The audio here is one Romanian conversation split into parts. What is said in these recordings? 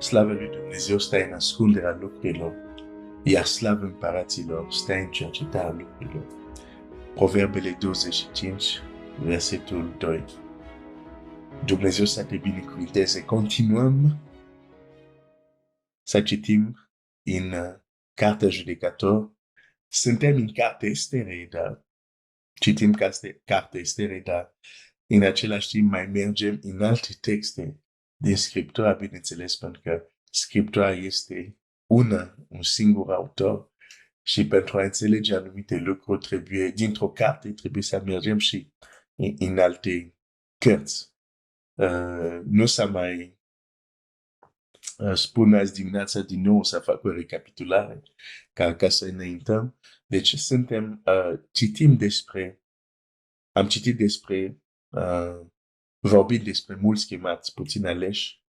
Slavă lui Dumnezeu stă în ascunderea lucrurilor, iar slavă împăraților stă în cercetarea lucrurilor. Proverbele 25, versetul 2. Dumnezeu să te binecuvinteze. Continuăm să citim în Cartea Judecător. Suntem în Cartea Estere, dar citim Cartea Estere, dar în același timp mai mergem în alte texte din Scriptura, bineînțeles, pentru că Scriptura este un singur autor și pentru a înțelege anumite lucruri dintr-o carte, trebuie să mergem și în alte cărți. Nu să mai spun azi dimineața din nou să fac o recapitulare ca să înaintăm. Deci am citit despre vorbit despre mulți chemați, puțin aleși.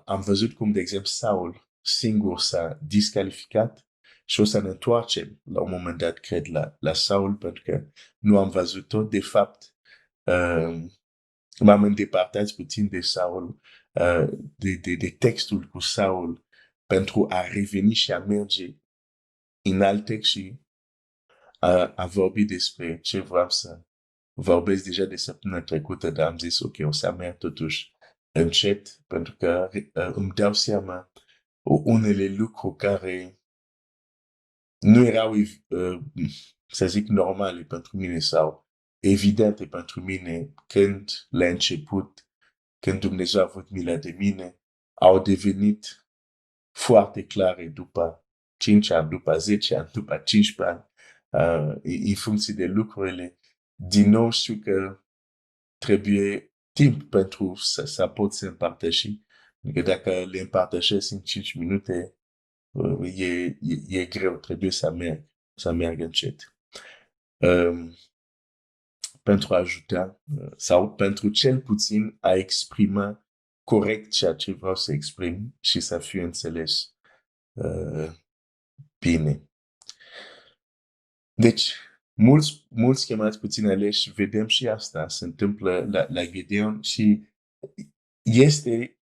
Am văzut cum, de exemplu, Saul singur s-a discalificat și o să ne întoarcem la un moment dat, cred, la Saul, pentru că nu am văzut tot. De fapt, m-am îndepărtat puțin de Saul, de textul cu Saul, pentru a reveni și a merge în alt text și a vorbi despre ce vreau să vorbesc deja de săptămâna trecută, dar am zis, ok, o să merg totuși încet, pentru că îmi dau seama unele lucruri care nu erau, să zic, normale pentru mine sau evidente pentru mine când la început, când Dumnezeu a avut milă de mine, au devenit foarte clare după 5 ani, după 10 ani, după 15 ani, în funcție de lucrurile. Din nou știu că trebuie timp pentru să pot să împărtăși. Că dacă le împărtășesc în 5 minute, e greu, trebuie să merg încet. Pentru a ajuta sau pentru cel puțin a exprima corect ceea ce vreau să exprim și să fiu înțeles bine. Deci, mulți chemați puțin aleși, vedem și asta se întâmplă la Gedeon și este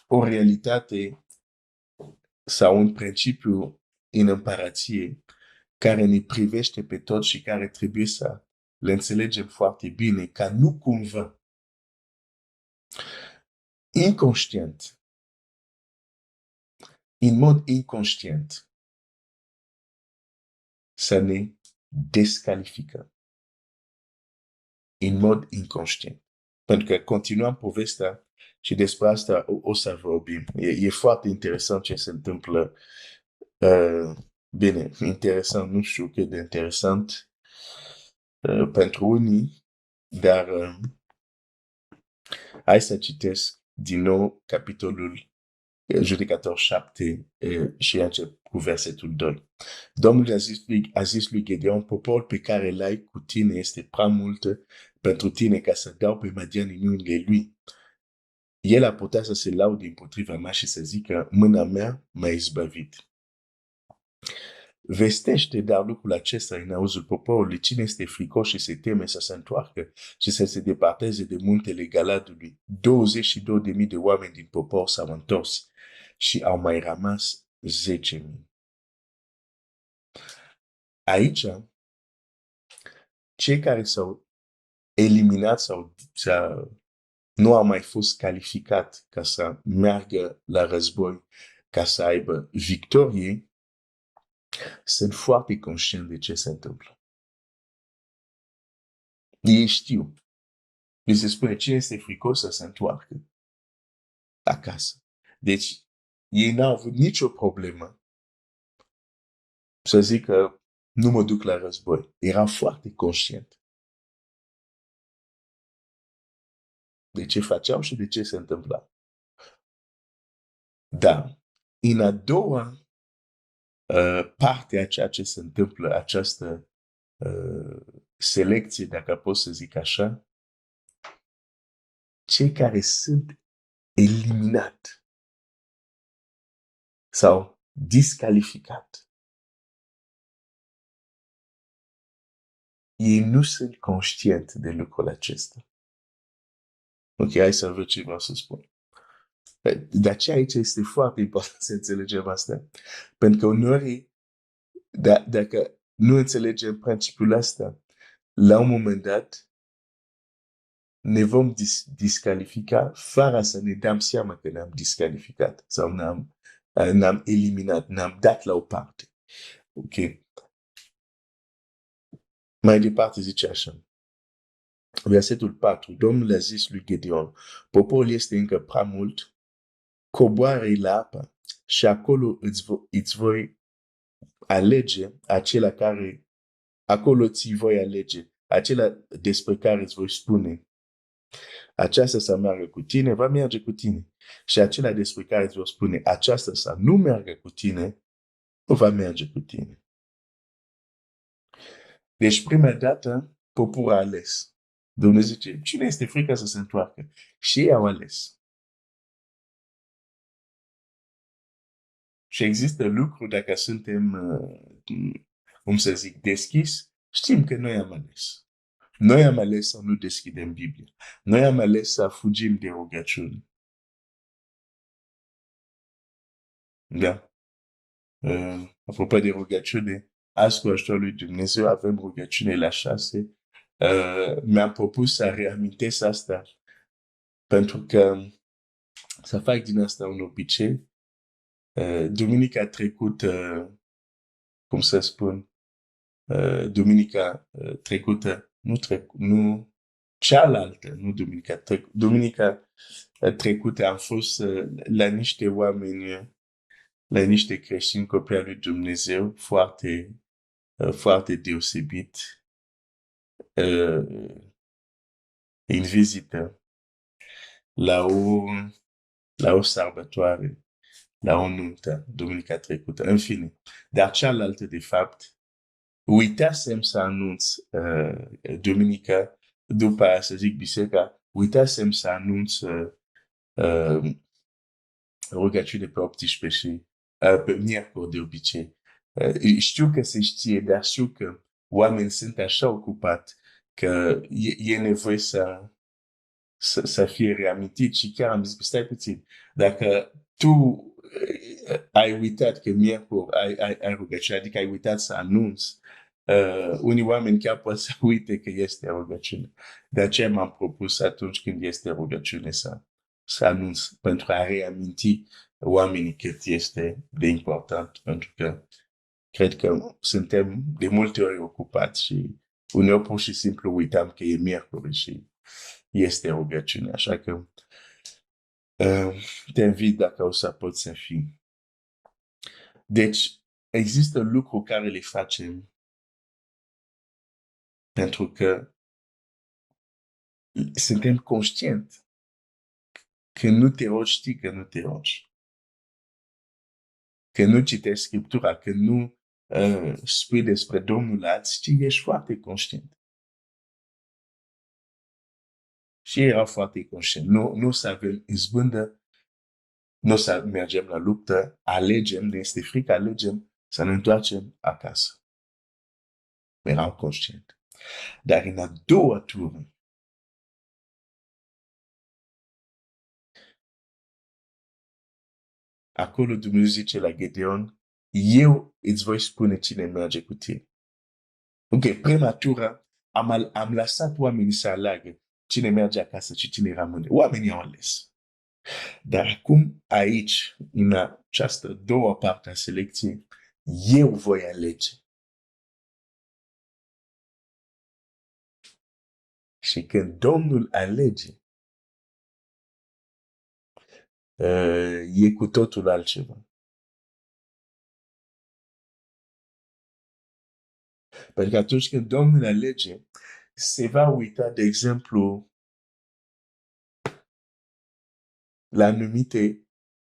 o realitate sau un principiu în împărație care ne privește pe toți și care trebuie să le înțelegem foarte bine, ca nu cumva inconștient, în mod inconștient, să ne descalificăm în mod inconștient. Pentru că continuăm povestea și despre asta o să vorbim. E foarte interesant ce se întâmplă. Bine, interesant, nu știu cât de interesant pentru unii, dar hai să citesc din nou capitolul Judecător 7 și încep cu versetul 2. Domnul a zis lui Gedeon, poporul pe care l-ai cu tine este prea mult pentru tine ca să dau pe Madian în mâinile lui. El a putea să se laude împotriva mea și să zică, mâna mea m-a izbăvit. Vestește dar lucrul acesta în auzul poporului, cine este fricos și se teme să se întoarcă și să se departeze de muntele Galadului. 22.000 de oameni din popor s-au întors și au mai rămas 10.000. Aici, cei care s-au eliminat sau nu au mai fost calificat ca să meargă la război, ca să aibă victorie, sunt foarte conștient de ce se întâmplă. Ei știu. Mi se spune, cine este fricos să se întoarcă acasă. Deci, ei n-au avut nicio problemă să zică, nu mă duc la război. Erau foarte conștient de ce făceau și de ce se întâmpla. Dar, în a doua parte a ceea ce se întâmplă, această selecție, dacă pot să zic așa, cei care sunt eliminat sau discalificat, ei nu sunt conștienți de lucrul acesta. Ok, hai să văd ce vreau să spun. De aceea aici este foarte important să înțelegem asta. Pentru că uneori, dacă nu înțelegem principiul ăsta, la un moment dat, ne vom discalifica fără să ne dăm seama că ne-am discalificat sau ne-am eliminat, ne-am dat la o parte. Ok. Mai departe zice așa. Versetul 4. Domnul a zis lui Gedeon, poporul este încă prea mult, coboară la apă și acolo îți voi alege acela care, acolo ți voi alege, acela despre care îți voi spune. Aceasta să meargă cu tine, va merge cu tine. Și acela despre care îți voi spune, aceasta să nu meargă cu tine, nu va merge cu tine. Deci, prima dată, poporul a ales. Dumnezeu zice, cine este frică să se întoarcă? Și ei au ales. Și există lucruri, dacă suntem, cum să zic, deschis, știm că noi am ales. Noi am ales să nu deschidem Biblia. Noi am ales să fugim de rugăciune. Da. Apropo de rugăciune, azi cu ajutorul lui Dumnezeu avem rugăciune la 6. Mi-am propus să reamintesc asta pentru că să fac din asta un obicei. Duminica trecută, cum să spun, duminica trecută, nu cealaltă, nu duminica trecută am fost la niște oameni, la niște creștini copii al lui Dumnezeu foarte, foarte deosebit, în vizită la o sărbătoare, la o nuntă, duminica trecută, în fine. Dar cealaltă, de fapt, uitasem să anunț duminica, după, să zic, biserica, uitasem să anunț rugăciune pe 18 și pe miercuri de obicei. Știu că se știe, dar știu că oamenii sunt așa ocupați că e nevoie să fie reamintit și chiar am zis, stai puțin, dacă tu ai uitat că miercuri ai rugăciune, adică ai uitat să anunți, unii oameni chiar pot să uite că este rugăciune. De aceea m-am propus atunci când este rugăciune să anunț pentru a reaminti oamenii cât este de important, pentru că cred că suntem de multe ori ocupați și uneori pur și simplu uitam că e miercuri și este rugăciune. Așa că te invit dacă o să poți să fii. Deci, există lucruri care le facem pentru că suntem conștienți că nu te rogi, știi că nu te rogi. Că nu citești Scriptura, că nu spui despre Domnul azi, știi, ești foarte conștient. Și ei erau foarte conștient. Nu să avem izbândă, nu să mergem la luptă, alegem, ne este frică, alegem să ne întoarcem acasă. Erau conștient. Dar în a doua tură, acolo Dumnezeu zice la Gedeon, eu îți voi spune cine merge cu tine. Ok, prima tură am lăsat oamenii să aleagă cine merge acasă și cine rămâne. Oamenii au ales. Dar acum, aici, în această doua parte a selecției, eu voi alege. Și când Domnul alege, e cu totul altceva. Pentru că atunci când Domnul alege, se va uita, de exemplu, la anumite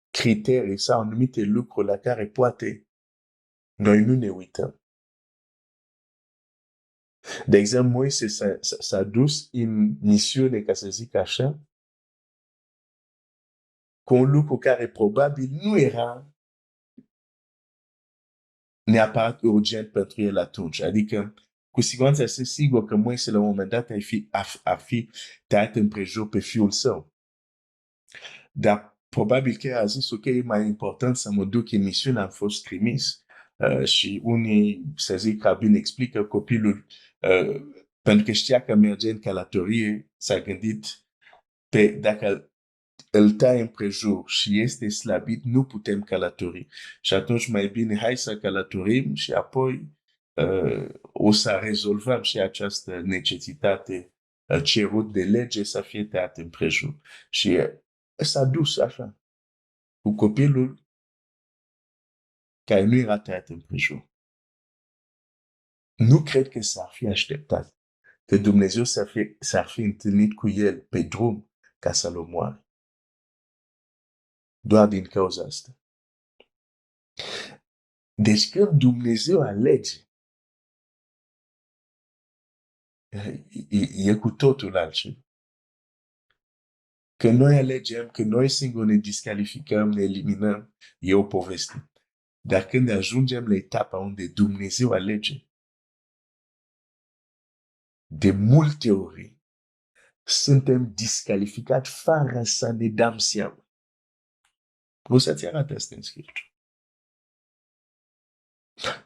criterii sau anumite lucruri la care poate noi nu ne uităm. De exemplu, Moise s-a dus în misiune, ca să zic așa, cu un lucru care probabil nu era neapărat urgent pentru el atunci. Adică, cu siguranță sunt sigur că Moise la un moment dat ar fi tăiat împrejur pe fiul său. Dar probabil că a zis, ok, e mai important să mă duc în misiune, am fost trimis și unii, să zic, rabin explică copilul, pentru că știa că merge în călătorie, s-a gândit pe dacă îl taie împrejur și este slabit, nu putem călători. Și atunci mai bine hai să călătorim și apoi o să rezolvăm și această necesitate cerut de lege să fie tăiat împrejur. Și s-a dus așa, cu copilul care nu era tăiat împrejur. Nu cred că s-ar fi așteptat că Dumnezeu s-ar fi întâlnit cu el pe drum ca să-l omoare. Doar din cauza asta. Deci când Dumnezeu alege, e cu totul altceva. Când noi alegem, când noi singuri ne discalificăm, ne eliminăm, e o poveste. Dar când ajungem la etapa unde Dumnezeu alege, de multe ori suntem discalificați fără să ne dăm seama. O să-ți arate asta în Scriptură.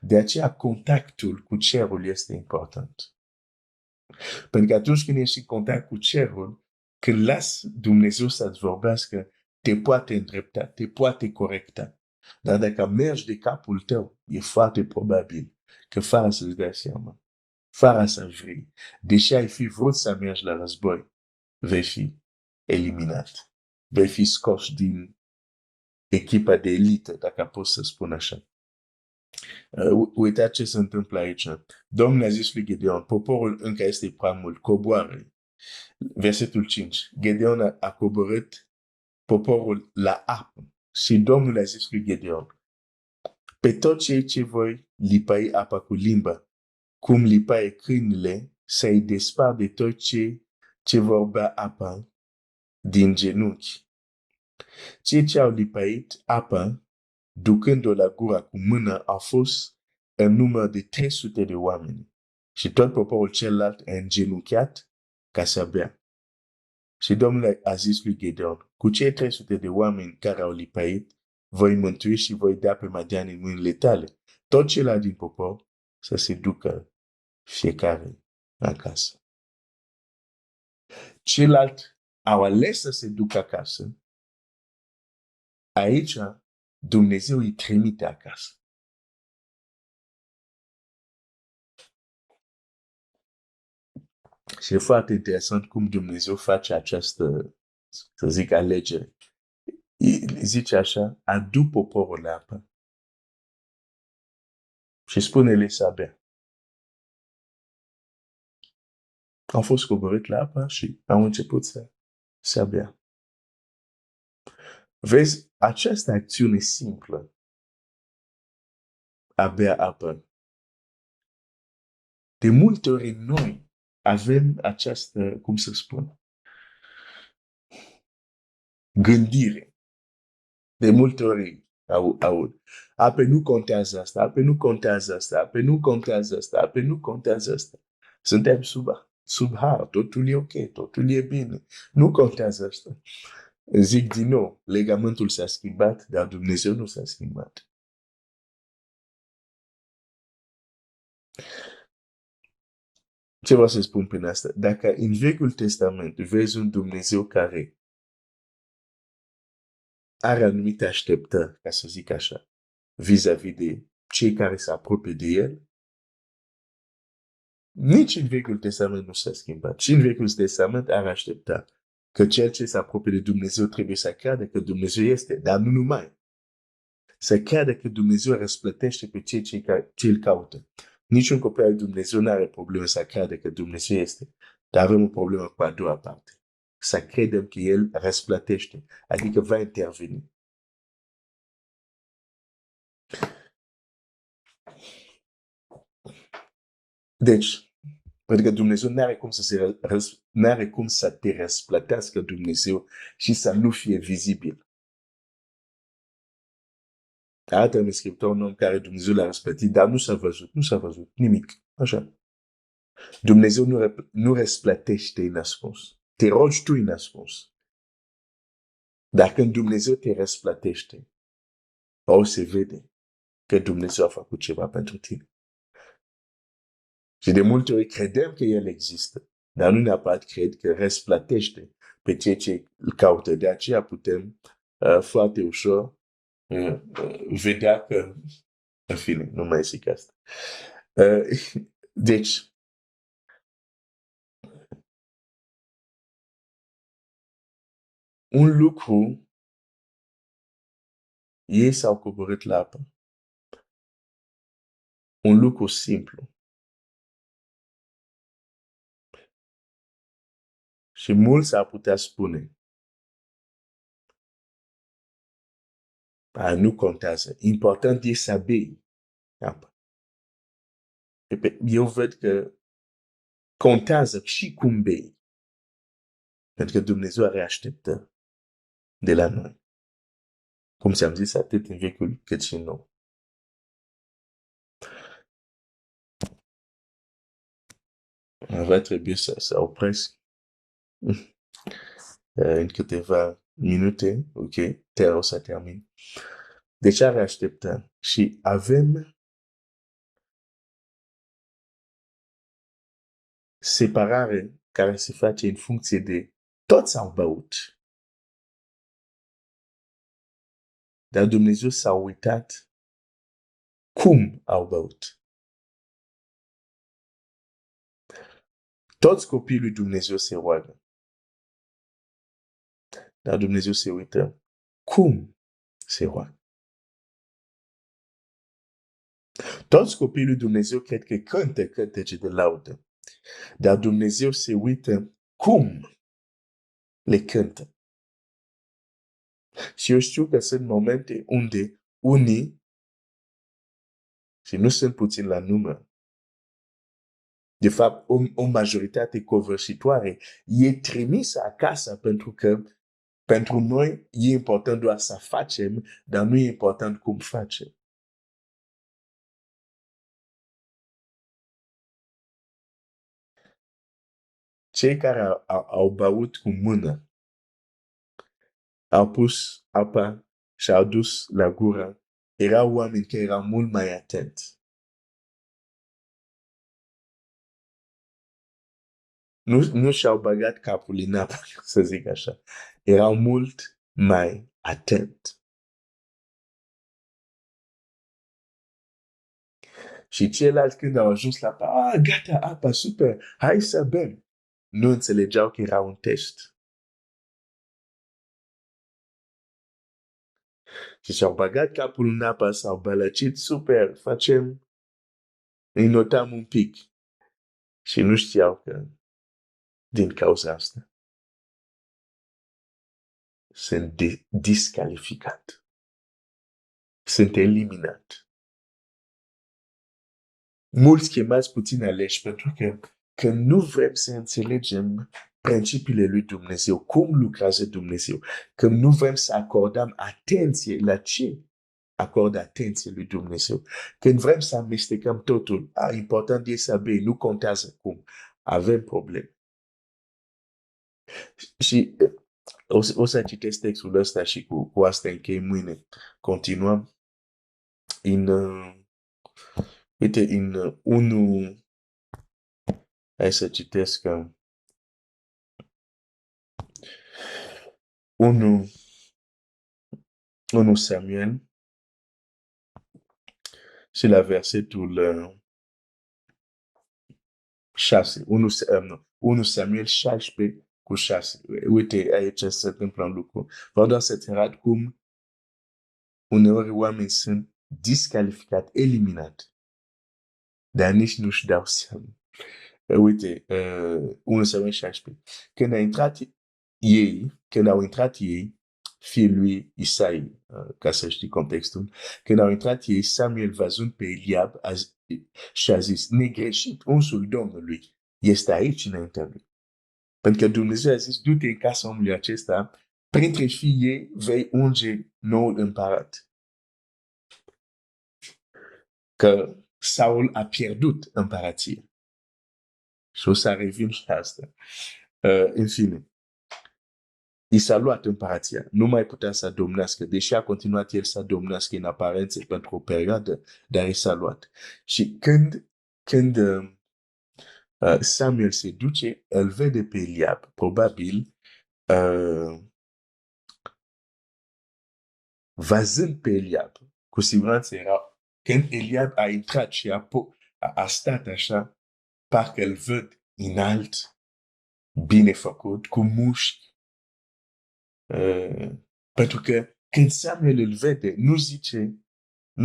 De aceea contactul cu cerul este important. Pentru că atunci când ești în contact cu cerul, când las Dumnezeu să-ți vorbească, te poate îndrepta, te poate corecta. Dar dacă mergi de capul tău, e foarte probabil că fără să-ți dai seama, fără să vrei, deși ai fi vrut să mergi la război, vei fi eliminat. Vei fi scos din echipa de elită, dacă pot să spun așa. Uitați ce se întâmplă aici. Domnul a zis lui Gedeon, poporul încă este prea mult, coboară. Versetul 5. Gedeon a coborât poporul la apă și Domnul a zis lui Gedeon, pe tot cei ce voi lipai apa cu limba, cum lipai câinile, să-i despar de tot ce vor bea apa din genunchi. Cei ce au lipait apa, ducând-o la gura cu mână, au fost în număr de 300 de oameni. Și tot poporul celălalt a îngenunchiat ca să bea. Și Domnul a zis lui Gedeon, cu cei 300 de oameni care au lipait, voi mântui și voi da pe Madian în mâinile tale. Tot celălalt din popor să se ducă fiecare acasă. Celălalt au ales să se ducă acasă. Aici Dumnezeu îi trimite acasă. Și e foarte interesant cum Dumnezeu face această, să zic, alegere. Zice așa, adu poporul la apă și spune-le să bea. Au fost coborât la apă și au început să bea. Vezi, această acțiune simplă, a bea apă, de multe ori noi avem această, cum să spun, gândire. De multe ori aud. Ape nu contează asta, ape nu contează asta, ape nu contează asta, ape nu contează asta. Suntem sub har, totul e ok, totul e bine. Nu contează asta. Zic din nou, legamentul s-a schimbat, dar Dumnezeu nu s-a schimbat. Ce vreau să spun prin asta? Dacă în Vechiul Testament vezi un Dumnezeu care are anumite așteptări, ca să zic așa, vis-a-vis de cei care se apropie de El, nici în Vechiul Testament nu s-a schimbat. Și în Vechiul Testament ar aștepta că cel ce se apropie de Dumnezeu trebuie să creadă că Dumnezeu este, dar nu numai. Să creadă că Dumnezeu răsplătește pe cei ce îl caută. Niciun copil al Dumnezeu nu are probleme să creadă că Dumnezeu este, dar avem o problemă cu a doua parte. Să credem că El răsplătește, adică va interveni. Deci, pentru că Dumnezeu n-are cum să te răsplătească Dumnezeu și să nu fie vizibil. Arată în Scriptură un om care Dumnezeu l-a răsplătit, dar nu s-a văzut nimic. Așa. Dumnezeu nu răsplătește în ascuns. Te rogi tu în ascuns. Dar când Dumnezeu te răsplătește, o se vede că Dumnezeu a făcut ceva pentru tine. Și de multe ori credem că El există, dar nu neapărat cred că răsplătește pe cei ce îl caută. De aceea putem foarte ușor vedea că, în fine, nu mai zic asta. Deci, un lucru, ei s-au coborât la apă. Un lucru simplu. Și mulți ar putea spune, nu contează. Important e să bei apă. Eu văd că contează și cum bei. Pentru că Dumnezeu are așteptări de la noi. Cum ți-am zis, atât în vechiul cât și în nou. Va trebui să opresc în câteva minute, ok? Te o să termin. Deci are așteptări și avem separare care se face în funcție de toți au băut. Dar Dumnezeu s-a uitat cum au băut. Toți copiii lui Dumnezeu se roagă. Dar Dumnezeu se uită cum se roagă. Toți copiii lui Dumnezeu cred că cântă cântece de laudă. Dar Dumnezeu se uită cum le cântă. Și eu știu că sunt momente unde unii, și nu sunt puțin la număr, de fapt o majoritate covârșitoare, e trimisă acasă pentru că pentru noi e important doar să facem, dar nu e important cum facem. Cei care au băut cu mână, au pus apa și au dus la gură, erau oameni care erau mult mai atenți. Nu și-au băgat capul în apă, să zic așa. Erau mult mai atent. Și ceilalți când au ajuns la apă, gata, apa, super, hai să bem. Nu înțelegeau că era un test. Și și-au băgat capul în apă, s-au bălăcit, super, facem, îi notam un pic. Și nu știau că din cauza asta sunt discalificat. Sunt eliminat. Mulți chemați puțin aleși pentru că nu vrem să înțelegem principiile lui Dumnezeu, cum lucrează Dumnezeu, că nu vrem să acordăm atenție la ce acordă atenție lui Dumnezeu. Când vrem să amestecăm totul, important e să bei, nu contează cum. Avem probleme. Și o să citesc textul ăsta și cu asta închei mâine. Continuăm în, uite, în 1, hai să citesc 1 Samuel și la versetul 6. 1 Samuel 16:6. Uite, aici se întâmplă un lucru. Vreau doar să-ți arăt cum uneori oameni sunt discalificat, eliminat, dar nici nu-și dau seama. Uite, 1 Samuel 16. Când au intrat ei, fiul lui Isai, ca să știi contextul, când au intrat ei, Samuel văzând pe Eliab și a zis, negreșit, unsul Domnului este aici înaintea lui. Pentru că Dumnezeu a zis, du-te în casa omului acesta, printre fiii ei vei unge noul împărat. Că Saul a pierdut împărația. Și o să revin la asta. În fine. i s-a luat împărația, nu mai putea să domnească, deși a continuat el să domnească în aparențe pentru o perioadă, dar i s-a luat. Și când Samuel se duce, îl vede pe Eliab, probabil văzând pe Eliab, cu siguranță era, când Eliab a intrat și a stat așa, parcă îl văd înalt, bine făcut, cu mușchi, pentru că când Samuel îl vede, nu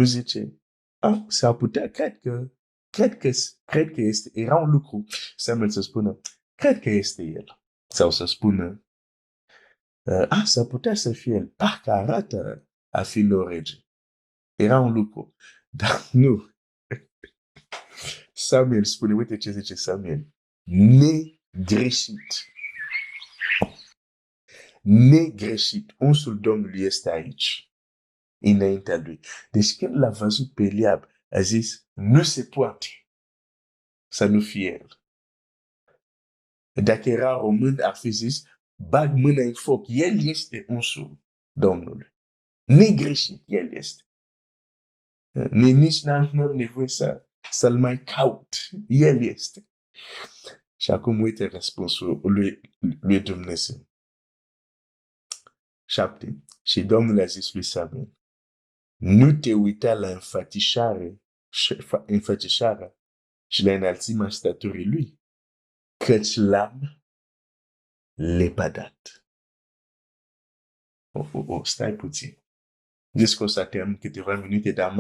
zice, s-ar putea, cred că este, era un lucru, Samuel să spună, cred că este el. Sau să spună, s-ar putea să fie el, parcă arată a fi lor rege. Era un lucru, dar nu. Samuel spune, uite ce zice Samuel, negreșit. Negreșit. Unsul Domnului este aici, înaintea lui. Deci când l-a văzut pe Eliab, a zis, nu se poate să nu fie el. Dacă era român, ar fi zis, bag mâna în foc, el este unsul Domnului. Negreșit, el este. Nici n-am nevoie să-l mai caut. El este. Și acum uite răspunsul lui Dumnezeu. 7. Și Domnul a zis lui Samuel, nu te uita la înfățișarea și la înălțimea staturii lui, căci l-am lepădat. Stai puțin. Zici că o să termin câteva minute, dar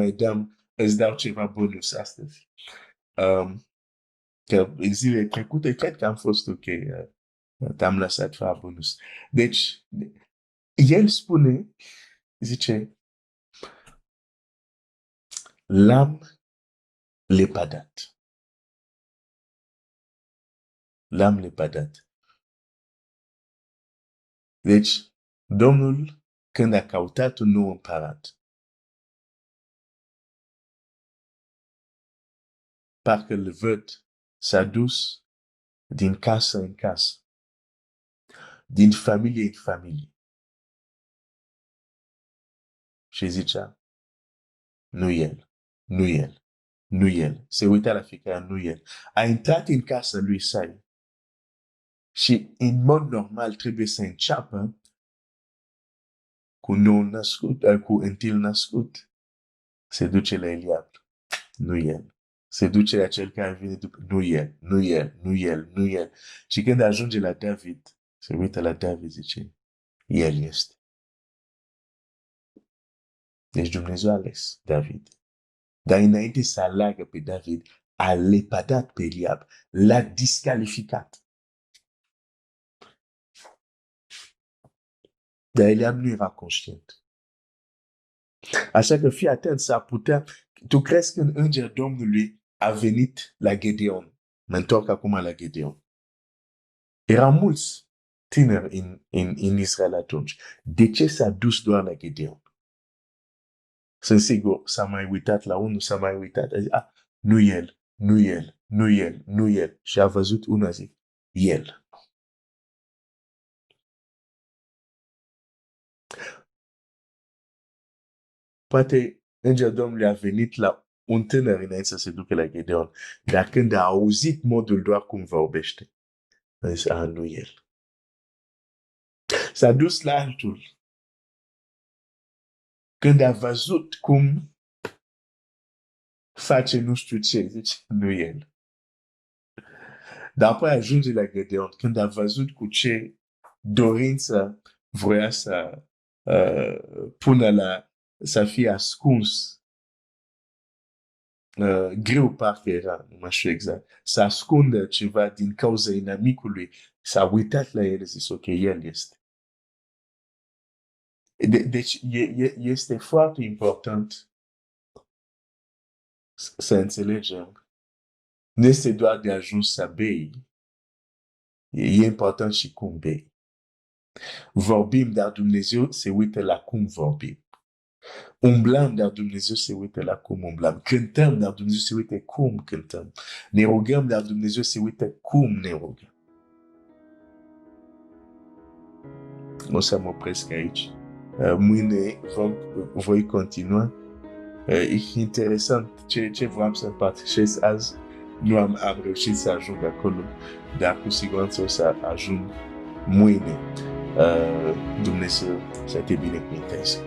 îți dau ceva bonus astăzi. Că în zilele trecute, cred că am fost ok. Te-am lăsat fără bonus. Deci, el spune, zice, l-am lepădat. L-am lepădat. Deci, Domnul, când a căutat un nou împărat, parcă îl văd, s-a dus din casă în casă, din familie în familie. Și zicea, nu el, nu el, nu el. Se uita la fiecare, nu el. A intrat în casa lui Isai și în mod normal trebuie să înceapă cu nou născut, cu întâi născut. Se duce la Eliab, nu el. Se duce la cel care vine după, nu el, nu el, nu el, nu el. Și când ajunge la David, se uită la David, zice, el este. Deci Dumnezeu a ales David. Dar înainte să aleagă pe David, a lepădat pe Eliab, l-a discalificat. Dar Eliab nu era conștient. Așa că fii atent, s-ar putea, tu crezi că înger Domnului a venit la Gedeon. Mă întorc acum la Gedeon. Erau mulți tineri în Israel atunci. De ce s-a dus doar la Gedeon? Sunt sigur, s-a mai uitat la unul, s-a mai uitat. A zis, nu el, nu el, nu el, nu el. Și a văzut unul, a zis, el. Poate înger Domnului a venit la un tânăr înainte să se ducă la Gedeon. Dar când a auzit modul doar cum vorbește, a zis, nu el. S-a dus la altul. Când a văzut cum face nu știu ce, zice, nu el. Dar apoi ajunge la Gedeon, când a văzut cu ce dorință vroia să pună să fie ascuns. Greu parcă era, nu mai știu exact, să ascundă ceva din cauza inamicului. S-a uitat la el și zis, ok, el este. Deci este foarte important să înțelegem. Nu este doar de ajuns să bei, e important și cum bei. Vorbim, dar Dumnezeu se uită la cum vorbim. Umblăm, dar Dumnezeu se uită la cum umblăm. Cântăm, dar Dumnezeu se uită cum cântăm. Ne rugăm, dar Dumnezeu se uită cum ne rugăm. o să mă opresc aici. Mâine voi continua. E interesant ce vreau să împărtășesc azi. Nu am reușit să ajung acolo, dar cu siguranță o să ajung mâine. Dumnezeu să te binecuvânteze.